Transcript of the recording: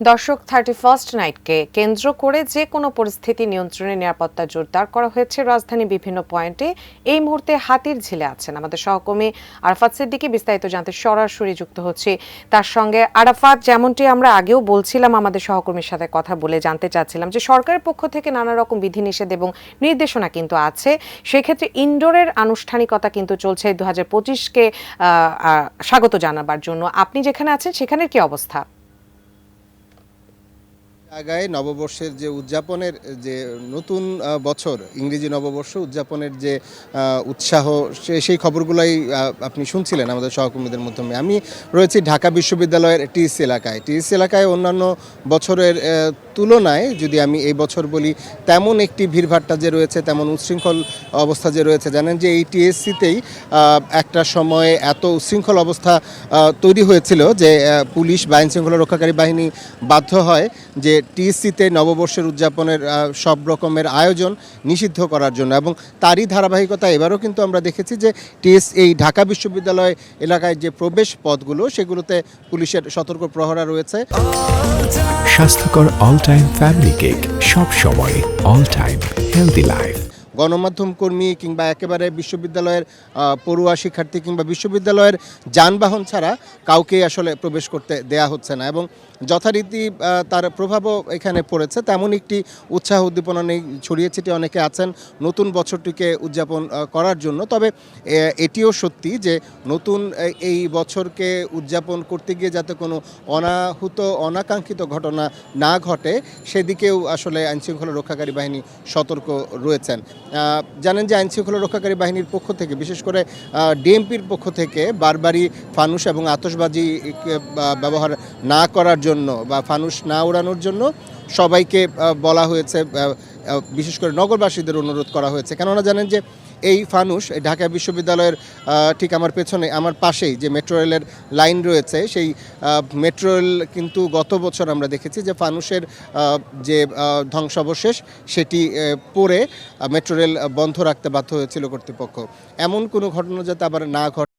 দর্শক 31st নাইটকে কেন্দ্র করে যে কোনো পরিস্থিতি নিয়ন্ত্রণে নিরাপত্তা জোরদার করা হয়েছে রাজধানীর বিভিন্ন পয়েন্টে। এই মুহূর্তে হাতির ঝিলে আছেন আমাদের সহকর্মী আরাফাত সিদ্দিকী। বিস্তারিত জানতে সরাসরি যুক্ত হচ্ছে তার সঙ্গে। আরাফাত, যেমনটি আমরা আগেও বলছিলাম, আমাদের সহকর্মীর সাথে কথা বলে জানতে চাচ্ছিলাম যে সরকারের পক্ষ থেকে নানা রকম বিধিনিষেধ এবং নির্দেশনা কিন্তু আছে। সেক্ষেত্রে ইনডোরের আনুষ্ঠানিকতা কিন্তু চলছে 2025কে স্বাগত জানাবার জন্য। আপনি যেখানে আছেন সেখানের কি অবস্থা? জায়গায় নববর্ষের যে উদযাপনের যে নতুন বছর ইংরেজি নববর্ষ উদযাপনের যে উৎসাহ সেই খবরগুলাই আপনি শুনছিলেন আমাদের সহকর্মীদের মাধ্যমে। আমি রয়েছি ঢাকা বিশ্ববিদ্যালয়ের টিএসসি এলাকায়। টিএসসি এলাকায় অন্যান্য বছরের তুলনায় যদি আমি এই বছর বলি, তেমন একটি ভিড়ভাট্টা যে রয়েছে, তেমন উচ্ছৃঙ্খল অবস্থা যে রয়েছে। জানেন যে এই টিএসসিতেই একটা সময়ে এত উচ্ছৃঙ্খল অবস্থা তৈরি হয়েছিল যে পুলিশ বা আইনশৃঙ্খলা রক্ষাকারী বাহিনী বাধ্য হয় যে টিএসসিতে নববর্ষের উদযাপনের সব রকমের আয়োজন নিষিদ্ধ করার জন্য। এবং তারই ধারাবাহিকতা এবারও কিন্তু আমরা দেখেছি যে এই ঢাকা বিশ্ববিদ্যালয় এলাকায় যে প্রবেশ পথগুলো, সেগুলোতে পুলিশের সতর্ক প্রহরা রয়েছে। স্বাস্থ্যকর অল টাইম ফ্যামিলি কেক, সব সময় অল টাইম হেলদি লাইফ। গণমাধ্যম কর্মী কিংবা একেবারে বিশ্ববিদ্যালয়ের পড়ুয়া শিক্ষার্থী কিংবা বিশ্ববিদ্যালয়ের যানবাহন ছাড়া কাউকে আসলে প্রবেশ করতে দেয়া হচ্ছে না। এবং যথারীতি তার প্রভাবও এখানে পড়েছে। তেমন একটি উৎসাহ উদ্দীপনা নেই, ছড়িয়ে ছিটিয়ে অনেকে আছেন নতুন বছরটিকে উদযাপন করার জন্য। তবে এটিও সত্যি যে নতুন এই বছরকে উদযাপন করতে গিয়ে যাতে কোনো অনাহুত অনাকাঙ্ক্ষিত ঘটনা না ঘটে, সেদিকেও আসলে আইনশৃঙ্খলা রক্ষাকারী বাহিনী সতর্ক রয়েছেন। জানেন যে আইনশৃঙ্খলা রক্ষাকারী বাহিনীর পক্ষ থেকে, বিশেষ করে ডিএমপির পক্ষ থেকে বারবারই ফানুস এবং আতশবাজি ব্যবহার না করার জন্য বা ফানুস না উড়ানোর জন্য সবাইকে বলা হয়েছে, বিশেষ করে নগরবাসীদের অনুরোধ করা হয়েছে। কেননা জানেন যে এই ফানুস ঢাকা বিশ্ববিদ্যালয়ের ঠিক আমার পেছনে, আমার পাশেই যে মেট্রো রেলের লাইন রয়েছে, সেই মেট্রো রেল কিন্তু গত বছর আমরা দেখেছি যে ফানুসের যে ধ্বংসাবশেষ সেটি পড়ে মেট্রো রেল বন্ধ রাখতে বাধ্য হয়েছিল কর্তৃপক্ষ। এমন কোনো ঘটনা যাতে আবার না ঘটে